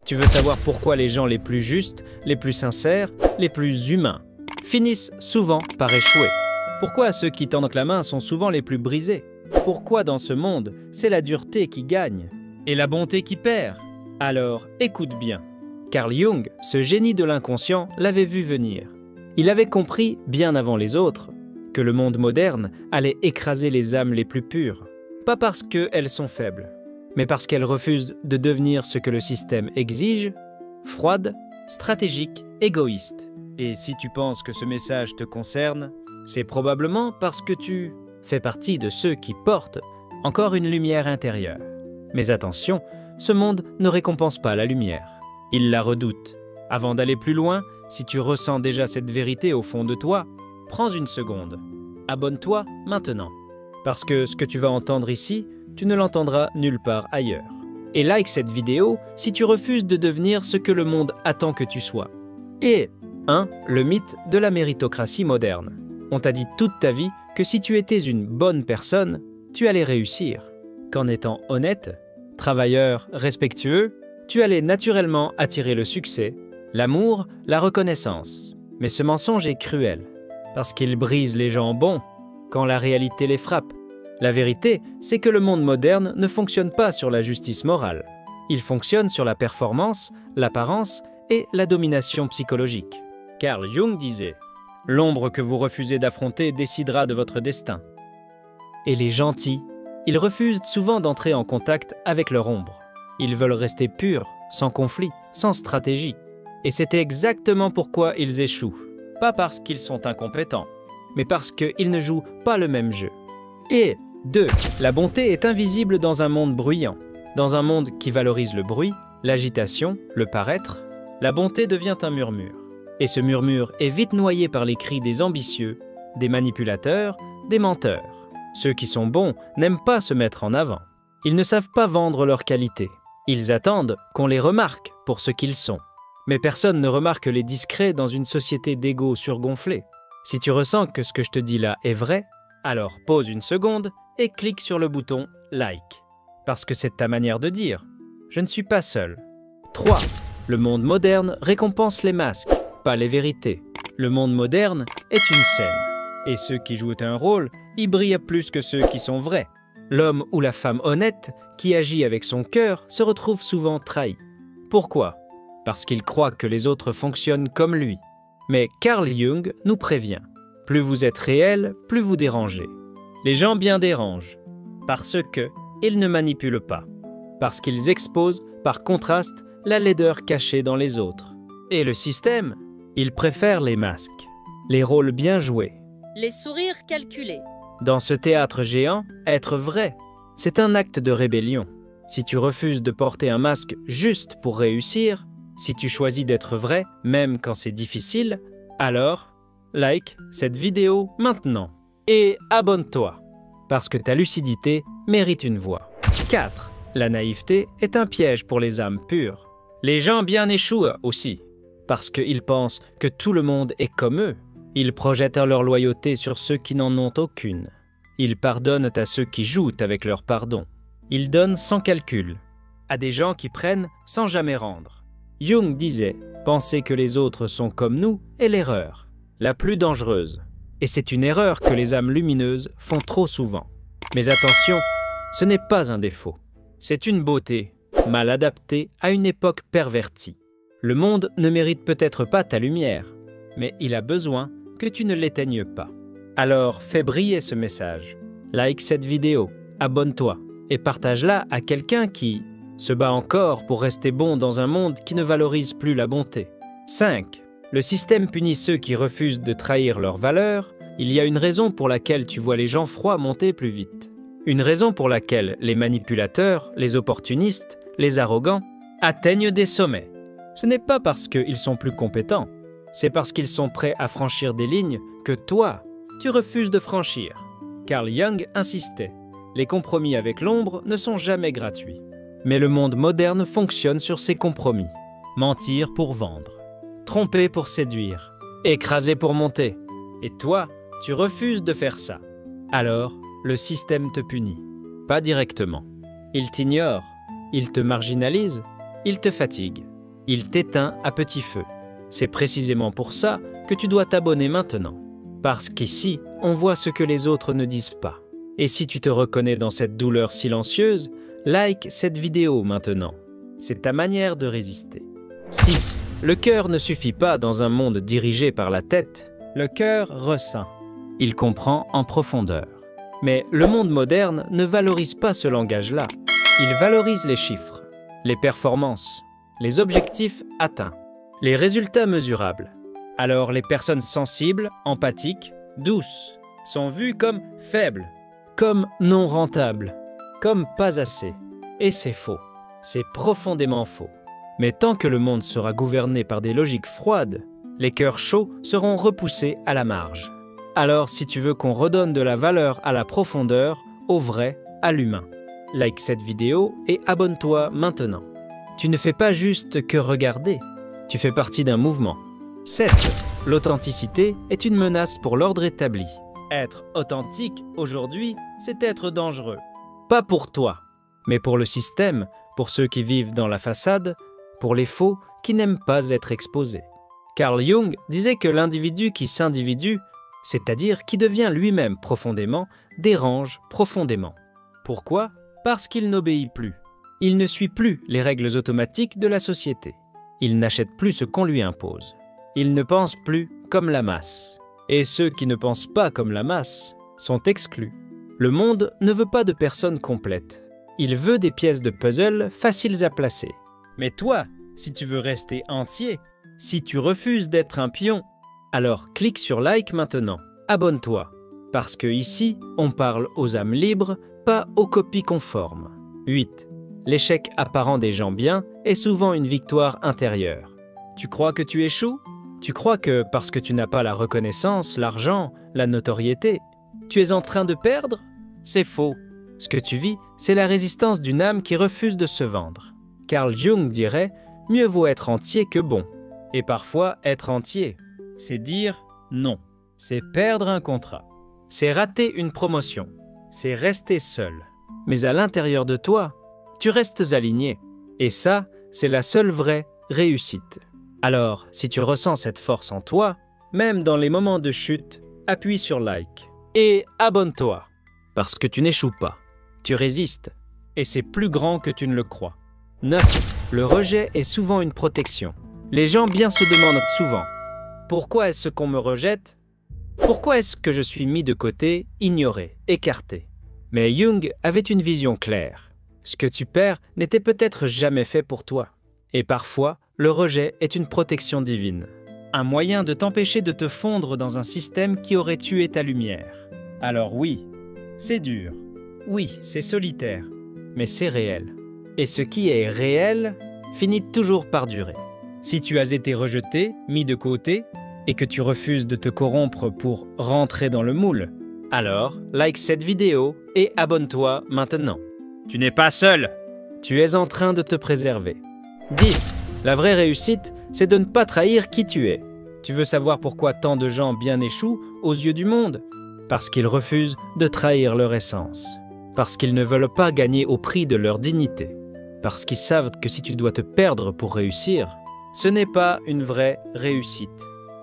Tu veux savoir pourquoi les gens les plus justes, les plus sincères, les plus humains finissent souvent par échouer? Pourquoi ceux qui tendent la main sont souvent les plus brisés? Pourquoi dans ce monde, c'est la dureté qui gagne et la bonté qui perd? Alors, écoute bien. Carl Jung, ce génie de l'inconscient, l'avait vu venir. Il avait compris, bien avant les autres, que le monde moderne allait écraser les âmes les plus pures. Pas parce qu'elles sont faibles, mais parce qu'elles refusent de devenir ce que le système exige, froides, stratégiques, égoïstes. Et si tu penses que ce message te concerne, c'est probablement parce que tu fais partie de ceux qui portent encore une lumière intérieure. Mais attention, ce monde ne récompense pas la lumière. Il la redoute. Avant d'aller plus loin, si tu ressens déjà cette vérité au fond de toi, prends une seconde. Abonne-toi maintenant. Parce que ce que tu vas entendre ici, tu ne l'entendras nulle part ailleurs. Et like cette vidéo si tu refuses de devenir ce que le monde attend que tu sois. Et 1. Le mythe de la méritocratie moderne. On t'a dit toute ta vie que si tu étais une bonne personne, tu allais réussir. Qu'en étant honnête, travailleur, respectueux, tu allais naturellement attirer le succès, l'amour, la reconnaissance. Mais ce mensonge est cruel, parce qu'il brise les gens bons quand la réalité les frappe. La vérité, c'est que le monde moderne ne fonctionne pas sur la justice morale. Il fonctionne sur la performance, l'apparence et la domination psychologique. Carl Jung disait « L'ombre que vous refusez d'affronter décidera de votre destin. » Et les gentils, ils refusent souvent d'entrer en contact avec leur ombre. Ils veulent rester purs, sans conflit, sans stratégie. Et c'est exactement pourquoi ils échouent. Pas parce qu'ils sont incompétents, mais parce qu'ils ne jouent pas le même jeu. Et 2. La bonté est invisible dans un monde bruyant. Dans un monde qui valorise le bruit, l'agitation, le paraître, la bonté devient un murmure. Et ce murmure est vite noyé par les cris des ambitieux, des manipulateurs, des menteurs. Ceux qui sont bons n'aiment pas se mettre en avant. Ils ne savent pas vendre leurs qualités. Ils attendent qu'on les remarque pour ce qu'ils sont. Mais personne ne remarque les discrets dans une société d'ego surgonflés. Si tu ressens que ce que je te dis là est vrai, alors pose une seconde et clique sur le bouton « Like ». Parce que c'est ta manière de dire « Je ne suis pas seul ». 3. Le monde moderne récompense les masques, pas les vérités. Le monde moderne est une scène. Et ceux qui jouent un rôle y brillent plus que ceux qui sont vrais. L'homme ou la femme honnête qui agit avec son cœur se retrouve souvent trahi. Pourquoi? Parce qu'il croit que les autres fonctionnent comme lui. Mais Carl Jung nous prévient. Plus vous êtes réel, plus vous dérangez. Les gens bien dérangent. Parce qu'ils ne manipulent pas. Parce qu'ils exposent, par contraste, la laideur cachée dans les autres. Et le système, il préfère les masques. Les rôles bien joués. Les sourires calculés. Dans ce théâtre géant, être vrai, c'est un acte de rébellion. Si tu refuses de porter un masque juste pour réussir, si tu choisis d'être vrai, même quand c'est difficile, alors, like cette vidéo maintenant. Et abonne-toi, parce que ta lucidité mérite une voix. 4. La naïveté est un piège pour les âmes pures. Les gens bien échouent aussi, parce qu'ils pensent que tout le monde est comme eux. Ils projettent leur loyauté sur ceux qui n'en ont aucune. Ils pardonnent à ceux qui jouent avec leur pardon. Ils donnent sans calcul, à des gens qui prennent sans jamais rendre. Jung disait « Penser que les autres sont comme nous est l'erreur, la plus dangereuse. » Et c'est une erreur que les âmes lumineuses font trop souvent. Mais attention, ce n'est pas un défaut. C'est une beauté, mal adaptée à une époque pervertie. Le monde ne mérite peut-être pas ta lumière, mais il a besoin que tu ne l'éteignes pas. Alors fais briller ce message. Like cette vidéo, abonne-toi et partage-la à quelqu'un qui se bat encore pour rester bon dans un monde qui ne valorise plus la bonté. 5. Le système punit ceux qui refusent de trahir leurs valeurs. Il y a une raison pour laquelle tu vois les gens froids monter plus vite. Une raison pour laquelle les manipulateurs, les opportunistes, les arrogants atteignent des sommets. Ce n'est pas parce qu'ils sont plus compétents, c'est parce qu'ils sont prêts à franchir des lignes que toi, tu refuses de franchir. Carl Jung insistait, les compromis avec l'ombre ne sont jamais gratuits. Mais le monde moderne fonctionne sur ces compromis. Mentir pour vendre, tromper pour séduire, écraser pour monter. Et toi, tu refuses de faire ça. Alors, le système te punit. Pas directement. Il t'ignore, il te marginalise, il te fatigue. Il t'éteint à petit feu. C'est précisément pour ça que tu dois t'abonner maintenant. Parce qu'ici, on voit ce que les autres ne disent pas. Et si tu te reconnais dans cette douleur silencieuse, like cette vidéo maintenant. C'est ta manière de résister. 6. Le cœur ne suffit pas dans un monde dirigé par la tête. Le cœur ressent. Il comprend en profondeur. Mais le monde moderne ne valorise pas ce langage-là. Il valorise les chiffres, les performances, les objectifs atteints, les résultats mesurables. Alors les personnes sensibles, empathiques, douces, sont vues comme faibles, comme non rentables, comme pas assez. Et c'est faux. C'est profondément faux. Mais tant que le monde sera gouverné par des logiques froides, les cœurs chauds seront repoussés à la marge. Alors si tu veux qu'on redonne de la valeur à la profondeur, au vrai, à l'humain, like cette vidéo et abonne-toi maintenant. Tu ne fais pas juste que regarder, tu fais partie d'un mouvement. 7. L'authenticité est une menace pour l'ordre établi. Être authentique aujourd'hui, c'est être dangereux. Pas pour toi, mais pour le système, pour ceux qui vivent dans la façade, pour les faux qui n'aiment pas être exposés. Carl Jung disait que l'individu qui s'individue, c'est-à-dire qui devient lui-même profondément, dérange profondément. Pourquoi ? Parce qu'il n'obéit plus. Il ne suit plus les règles automatiques de la société. Il n'achète plus ce qu'on lui impose. Il ne pense plus comme la masse. Et ceux qui ne pensent pas comme la masse sont exclus. Le monde ne veut pas de personnes complètes. Il veut des pièces de puzzle faciles à placer. Mais toi, si tu veux rester entier, si tu refuses d'être un pion, alors clique sur like maintenant. Abonne-toi. Parce que ici, on parle aux âmes libres, pas aux copies conformes. 8. L'échec apparent des gens bien est souvent une victoire intérieure. Tu crois que tu échoues ? Tu crois que parce que tu n'as pas la reconnaissance, l'argent, la notoriété, tu es en train de perdre ? C'est faux. Ce que tu vis, c'est la résistance d'une âme qui refuse de se vendre. Carl Jung dirait « Mieux vaut être entier que bon ». Et parfois, être entier, c'est dire non. C'est perdre un contrat. C'est rater une promotion. C'est rester seul. Mais à l'intérieur de toi, tu restes aligné. Et ça, c'est la seule vraie réussite. Alors, si tu ressens cette force en toi, même dans les moments de chute, appuie sur like. Et abonne-toi. Parce que tu n'échoues pas. Tu résistes. Et c'est plus grand que tu ne le crois. 9. Le rejet est souvent une protection. Les gens bien se demandent souvent « Pourquoi est-ce qu'on me rejette ? Pourquoi est-ce que je suis mis de côté, ignoré, écarté ?» Mais Jung avait une vision claire. Ce que tu perds n'était peut-être jamais fait pour toi. Et parfois, le rejet est une protection divine. Un moyen de t'empêcher de te fondre dans un système qui aurait tué ta lumière. Alors oui, c'est dur. Oui, c'est solitaire. Mais c'est réel. Et ce qui est réel finit toujours par durer. Si tu as été rejeté, mis de côté, et que tu refuses de te corrompre pour rentrer dans le moule, alors like cette vidéo et abonne-toi maintenant. Tu n'es pas seul. Tu es en train de te préserver. 10. La vraie réussite, c'est de ne pas trahir qui tu es. Tu veux savoir pourquoi tant de gens bien échouent aux yeux du monde ? Parce qu'ils refusent de trahir leur essence. Parce qu'ils ne veulent pas gagner au prix de leur dignité. Parce qu'ils savent que si tu dois te perdre pour réussir, ce n'est pas une vraie réussite.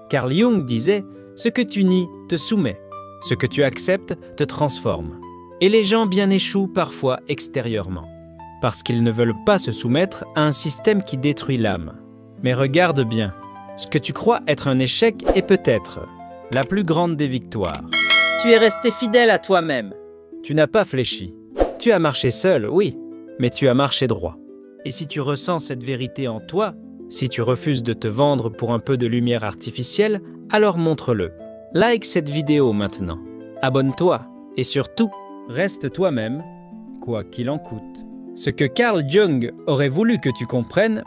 Carl Jung disait « Ce que tu nies te soumet, ce que tu acceptes te transforme ». Et les gens bien échouent parfois extérieurement, parce qu'ils ne veulent pas se soumettre à un système qui détruit l'âme. Mais regarde bien, ce que tu crois être un échec est peut-être la plus grande des victoires. Tu es resté fidèle à toi-même. Tu n'as pas fléchi. Tu as marché seul, oui, mais tu as marché droit. Et si tu ressens cette vérité en toi, si tu refuses de te vendre pour un peu de lumière artificielle, alors montre-le. Like cette vidéo maintenant. Abonne-toi et surtout, reste toi-même, quoi qu'il en coûte. Ce que Carl Jung aurait voulu que tu comprennes,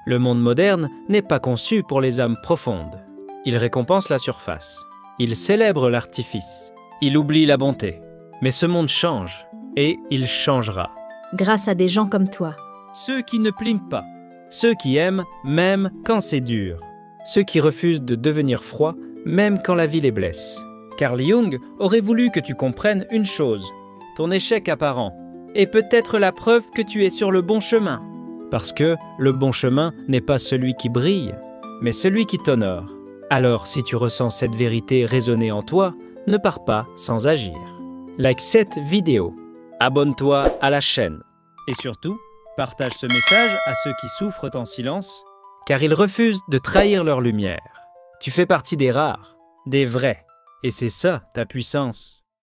le monde moderne n'est pas conçu pour les âmes profondes. Il récompense la surface. Il célèbre l'artifice. Il oublie la bonté. Mais ce monde change, et il changera. Grâce à des gens comme toi. Ceux qui ne plient pas. Ceux qui aiment même quand c'est dur. Ceux qui refusent de devenir froids même quand la vie les blesse. Carl Jung aurait voulu que tu comprennes une chose. Ton échec apparent est peut-être la preuve que tu es sur le bon chemin. Parce que le bon chemin n'est pas celui qui brille, mais celui qui t'honore. Alors, si tu ressens cette vérité résonner en toi, ne pars pas sans agir. Like cette vidéo, abonne-toi à la chaîne et surtout, partage ce message à ceux qui souffrent en silence, car ils refusent de trahir leur lumière. Tu fais partie des rares, des vrais, et c'est ça ta puissance.